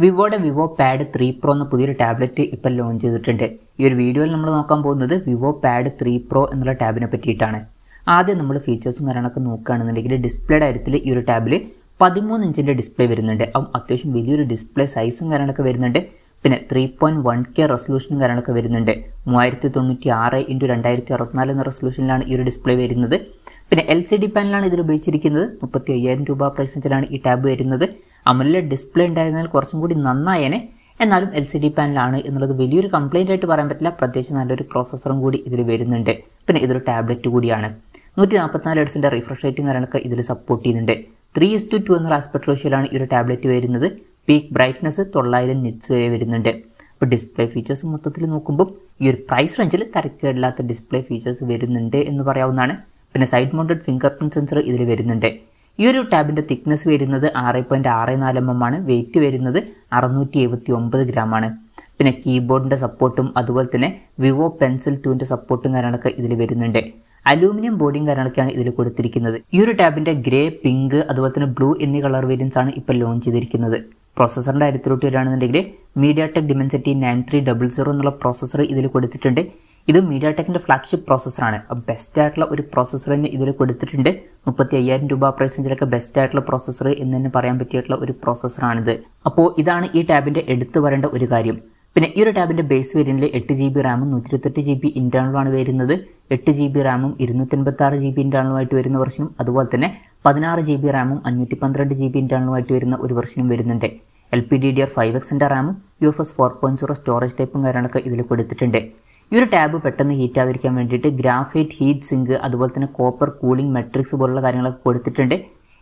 വിവോയുടെ Vivo pad 3 pro എന്ന പുതിയൊരു tablet ഇപ്പോൾ ലോഞ്ച് ചെയ്തിട്ടുണ്ട്. ഈ ഒരു വീഡിയോയിൽ നമ്മൾ നോക്കാൻ പോകുന്നത് വിവോ പാഡ് 3 പ്രോ എന്നുള്ള ടാബിനെ പറ്റിയിട്ടാണ്. ആദ്യം നമ്മൾ ഫീച്ചേഴ്സും കാര്യങ്ങളൊക്കെ നോക്കുകയാണെന്നുണ്ടെങ്കിൽ ഡിസ്പ്ലേയുടെ കാര്യത്തിൽ ഈ ഒരു ടാബിൽ 13 ഇഞ്ചിൻ്റെ ഡിസ്പ്ലേ വരുന്നുണ്ട്. അപ്പം അത്യാവശ്യം വലിയൊരു ഡിസ്പ്ലേ സൈസും കാര്യങ്ങളൊക്കെ വരുന്നുണ്ട്. പിന്നെ 3.1K റെസൊല്യൂഷനും കാര്യങ്ങളൊക്കെ വരുന്നുണ്ട്. 3096x2064 എന്ന റെസൊല്യൂഷനിലാണ് ഈ ഒരു ഡിസ്പ്ലേ വരുന്നത്. പിന്നെ LCD പാനലാണ് ഇതിൽ ഉപയോഗിച്ചിരിക്കുന്നത്. 35,000 രൂപ പ്രൈസ് റേഞ്ചിലാണ് ഈ ടാബ് വരുന്നത്. AMOLED ഡിസ്പ്ലേ ഉണ്ടായിരുന്നാൽ കുറച്ചും കൂടി നന്നായേനെ. എന്നാലും LCD പാനലാണ് എന്നുള്ളത് വലിയൊരു കംപ്ലൈൻ്റ് ആയിട്ട് പറയാൻ പറ്റില്ല. പ്രത്യേകിച്ച് നല്ലൊരു പ്രോസസ്സറും കൂടി ഇതിൽ വരുന്നുണ്ട്. പിന്നെ ഇതൊരു ടാബ്ലറ്റ് കൂടിയാണ്. 144 Hz റിഫ്രഷ് റേറ്റും കാര്യങ്ങളൊക്കെ ഇതിൽ സപ്പോർട്ട് ചെയ്യുന്നുണ്ട്. 3:2 എന്ന ആസ്പെക്ട് റേഷ്യോയിലാണ് ഈ ഒരു ടാബ്ലറ്റ് വരുന്നത്. പീക്ക് ബ്രൈറ്റ്നസ് 900 nits വരെ വരുന്നുണ്ട്. ഇപ്പോൾ ഡിസ്പ്ലേ ഫീച്ചേഴ്സ് മൊത്തത്തിൽ നോക്കുമ്പോൾ ഈ ഒരു പ്രൈസ് റേഞ്ചിൽ തരക്കേടില്ലാത്ത ഡിസ്പ്ലേ ഫീച്ചേഴ്സ് വരുന്നുണ്ട് എന്ന് പറയാവുന്നതാണ്. പിന്നെ side mounted finger print sensor ഇതിൽ വരുന്നുണ്ട്. ഈ ഒരു ടാബിൻ്റെ തിക്നെസ് വരുന്നത് 6.64 mm ആണ്. വെയിറ്റ് വരുന്നത് 679 ഗ്രാമാണ്. പിന്നെ കീബോർഡിൻ്റെ സപ്പോർട്ടും അതുപോലെ തന്നെ വിവോ പെൻസിൽ 2ൻ്റെ സപ്പോർട്ടും കാര്യങ്ങളൊക്കെ ഇതിൽ വരുന്നുണ്ട്. അലൂമിനിയം ബോഡിയും കാര്യങ്ങളൊക്കെയാണ് ഇതിൽ കൊടുത്തിരിക്കുന്നത്. ഈ ഒരു ടാബിൻ്റെ ഗ്രേ, പിങ്ക് അതുപോലെ തന്നെ ബ്ലൂ എന്നീ കളർ വേരിയൻസ് ആണ് ഇപ്പോൾ ലോഞ്ച് ചെയ്തിരിക്കുന്നത്. പ്രോസസ്സറിൻ്റെ കാര്യത്തിലോട്ട് വരികയാണെന്നുണ്ടെങ്കിൽ MediaTek Dimensity 9300 എന്നുള്ള പ്രോസസ്സർ ഇതിൽ കൊടുത്തിട്ടുണ്ട്. ഇത് MediaTekൻ്റെ ഫ്ലാഗ്ഷിപ്പ് പ്രോസസ്സറാണ്. ബെസ്റ്റ് ആയിട്ടുള്ള ഒരു പ്രോസസ്സർ തന്നെ ഇതിൽ കൊടുത്തിട്ടുണ്ട്. 35,000 രൂപ പ്രൈസ് റേഞ്ചിലൊക്കെ ബെസ്റ്റ് ആയിട്ടുള്ള പ്രോസസ്സർ എന്ന് തന്നെ പറയാൻ പറ്റിയിട്ടുള്ള ഒരു പ്രോസസ്സറാണിത്. അപ്പോൾ ഇതാണ് ഈ ടാബിൻ്റെ എടുത്തു വരേണ്ട ഒരു കാര്യം. പിന്നെ ഈ ഒരു ടാബിൻ്റെ ബേസ് വേരിയൻറ്റിൽ 8GB റാമും 128GB ഇൻറ്റേർണലുമാണ് വരുന്നത്. 8GB റാമും 256GB ഇൻറ്റേർണലുമായിട്ട് വരുന്ന വെർഷനും അതുപോലെ തന്നെ 16GB റാമും 512GB ഇൻറ്റേർണലുമായിട്ട് വരുന്ന ഒരു വെർഷനും വരുന്നുണ്ട്. LPDDR5Xൻ്റെ റാമും UFS 4.0 സ്റ്റോറേജ് ടൈപ്പും കാര്യങ്ങളൊക്കെ ഇതിൽ കൊടുത്തിട്ടുണ്ട്. ഈ ഒരു ടാബ് പെട്ടെന്ന് ഹീറ്റ് ആകാതിരിക്കാൻ വേണ്ടിയിട്ട് ഗ്രാഫൈറ്റ് ഹീറ്റ് സിങ്ക് അതുപോലെ തന്നെ കോപ്പർ കൂളിംഗ് മെട്രിക്സ് പോലുള്ള കാര്യങ്ങളൊക്കെ കൊടുത്തിട്ടുണ്ട്.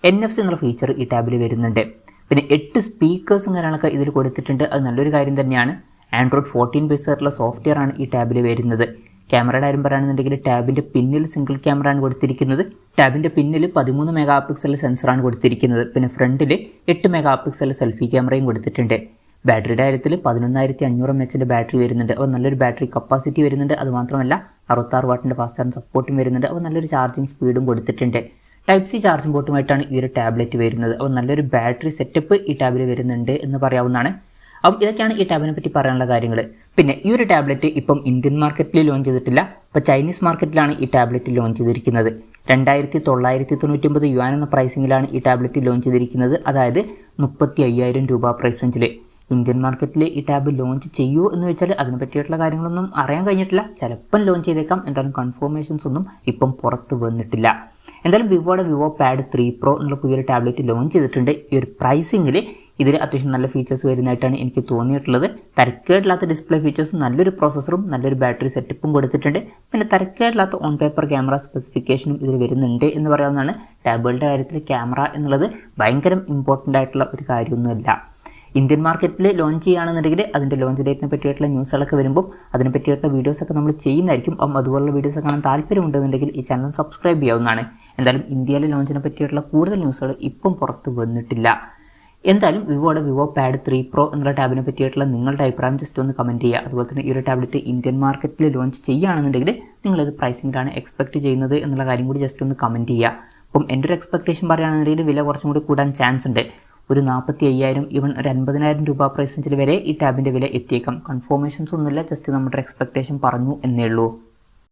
NFC എന്നുള്ള ഫീച്ചർ ഈ ടാബിൽ വരുന്നുണ്ട്. പിന്നെ 8 സ്പീക്കേഴ്സും കാര്യങ്ങളൊക്കെ ഇതിൽ കൊടുത്തിട്ടുണ്ട്. അത് നല്ലൊരു കാര്യം തന്നെയാണ്. Android 14 ബേസ് ആയിട്ടുള്ള സോഫ്റ്റ്വെയർ ആണ് ഈ ടാബിൽ വരുന്നത്. ക്യാമറയുടെ കാര്യം പറയുകയാണെന്നുണ്ടെങ്കിൽ ടാബിൻ്റെ പിന്നിൽ സിംഗിൾ ക്യാമറ ആണ് കൊടുത്തിരിക്കുന്നത്. ടാബിൻ്റെ പിന്നിൽ 13 MP സെൻസറാണ് കൊടുത്തിരിക്കുന്നത്. പിന്നെ ഫ്രണ്ടിൽ 8 MP സെൽഫി ക്യാമറയും കൊടുത്തിട്ടുണ്ട്. ബാറ്ററിയുടെ കാര്യത്തിൽ 11,500 mAh ബാറ്ററി വരുന്നുണ്ട്. അപ്പോൾ നല്ലൊരു ബാറ്ററി കപ്പാസിറ്റി വരുന്നുണ്ട്. അതുമാത്രമല്ല 66 വാട്ടിൻ്റെ ഫാസ്റ്റ് ചാർജിങ് സപ്പോർട്ടും വരുന്നുണ്ട്. അപ്പോൾ നല്ലൊരു ചാർജിങ് സ്പീഡും കൊടുത്തിട്ടുണ്ട്. Type-C ചാർജിങ് പോർട്ടുമായിട്ടാണ് ഈ ഒരു ടാബ്ലറ്റ് വരുന്നത്. അപ്പോൾ നല്ലൊരു ബാറ്ററി സെറ്റപ്പ് ഈ ടാബിൽ വരുന്നുണ്ട് എന്ന് പറയാവുന്നതാണ്. അപ്പം ഇതൊക്കെയാണ് ഈ ടാബിനെ പറ്റി പറയാനുള്ള കാര്യങ്ങൾ. പിന്നെ ഈ ഒരു ടാബ്ലറ്റ് ഇപ്പം ഇന്ത്യൻ മാർക്കറ്റിൽ ലോഞ്ച് ചെയ്തിട്ടില്ല. ഇപ്പോൾ ചൈനീസ് മാർക്കറ്റിലാണ് ഈ ടാബ്ലറ്റ് ലോഞ്ച് ചെയ്തിരിക്കുന്നത്. 2,999 yuan എന്ന പ്രൈസിങ്ങിലാണ് ഈ ടാബ്ലറ്റ് ലോഞ്ച് ചെയ്തിരിക്കുന്നത്. അതായത് 35,000 രൂപ പ്രൈസ് റേഞ്ചിൽ. ഇന്ത്യൻ മാർക്കറ്റിൽ ഈ ടാബ് ലോഞ്ച് ചെയ്യുമോ എന്ന് വെച്ചാൽ അതിനെ പറ്റിയിട്ടുള്ള കാര്യങ്ങളൊന്നും അറിയാൻ കഴിഞ്ഞിട്ടില്ല. ചിലപ്പം ലോഞ്ച് ചെയ്തേക്കാം. എന്തായാലും കൺഫർമേഷൻസ് ഒന്നും ഇപ്പം പുറത്ത് വന്നിട്ടില്ല. എന്തായാലും വിവോയുടെ വിവോ പാഡ് 3 പ്രോ എന്നുള്ള പുതിയൊരു ടാബ്ലറ്റ് ലോഞ്ച് ചെയ്തിട്ടുണ്ട്. ഈ ഒരു പ്രൈസിങ്ങിൽ ഇതിൽ അത്യാവശ്യം നല്ല ഫീച്ചേഴ്സ് വരുന്നതായിട്ടാണ് എനിക്ക് തോന്നിയിട്ടുള്ളത്. തരക്കേടില്ലാത്ത ഡിസ്പ്ലേ ഫീച്ചേഴ്സും നല്ലൊരു പ്രോസസ്സറും നല്ലൊരു ബാറ്ററി സെറ്റപ്പും കൊടുത്തിട്ടുണ്ട്. പിന്നെ തരക്കേടില്ലാത്ത ഓൺ പേപ്പർ ക്യാമറ സ്പെസിഫിക്കേഷനും ഇതിൽ വരുന്നുണ്ട് എന്ന് പറയാവുന്നതാണ്. ടാബുകളുടെ കാര്യത്തിൽ ക്യാമറ എന്നുള്ളത് ഭയങ്കര ഇമ്പോർട്ടൻ്റ് ആയിട്ടുള്ള ഒരു കാര്യമൊന്നുമല്ല. ഇന്ത്യൻ മാർക്കറ്റിൽ ലോഞ്ച് ചെയ്യുകയാണെന്നുണ്ടെങ്കിൽ അതിൻ്റെ ലോഞ്ച് ഡേറ്റിനെ പറ്റിയിട്ടുള്ള ന്യൂസുകളൊക്കെ വരുമ്പോൾ അതിനെ പറ്റിയിട്ടുള്ള വീഡിയോസൊക്കെ നമ്മൾ ചെയ്യുന്നതായിരിക്കും. അപ്പം അതുപോലുള്ള വീഡിയോസ് കാണാൻ താല്പര്യമുണ്ടെന്നുണ്ടെങ്കിൽ ഈ ചാനൽ സബ്സ്ക്രൈബ് ചെയ്യാവുന്നതാണ്. എന്തായാലും ഇന്ത്യയിലെ ലോഞ്ചിനെ പറ്റിയിട്ടുള്ള കൂടുതൽ ന്യൂസുകൾ ഇപ്പം പുറത്ത് വന്നിട്ടില്ല. എന്തായാലും വിവോയുടെ വിവോ പാഡ് 3 പ്രോ എന്നുള്ള ടാബിനെ പറ്റിയിട്ടുള്ള നിങ്ങളുടെ അഭിപ്രായം ജസ്റ്റ് ഒന്ന് കമൻറ്റ് ചെയ്യുക. അതുപോലെ തന്നെ ഈ ഒരു ടാബ്ലറ്റ് ഇന്ത്യൻ മാർക്കറ്റിൽ ലോഞ്ച് ചെയ്യുകയാണെന്നുണ്ടെങ്കിൽ നിങ്ങളത് പ്രൈസിങ്ങിലാണ് എക്സ്പെക്ട് ചെയ്യുന്നത് എന്നുള്ള കാര്യം കൂടി ജസ്റ്റ് ഒന്ന് കമൻറ്റ് ചെയ്യുക. അപ്പം എൻ്റെ ഒരു എക്സ്പെക്ടേഷൻ പറയുകയാണെന്നുണ്ടെങ്കിൽ വില കുറച്ചും കൂടി കൂടാൻ ചാൻസ് ഉണ്ട്. ഒരു 45,000 ഈവൻ ഒരു 50,000 രൂപ പ്രൈസ് റേഞ്ചിൽ വരെ ഈ ടാബിൻ്റെ വില എത്തിയേക്കാം. കൺഫർമേഷൻസ് ഒന്നുമില്ല, ജസ്റ്റ് നമ്മുടെ എക്സ്പെക്ടേഷൻ പറഞ്ഞു എന്നേ ഉള്ളൂ.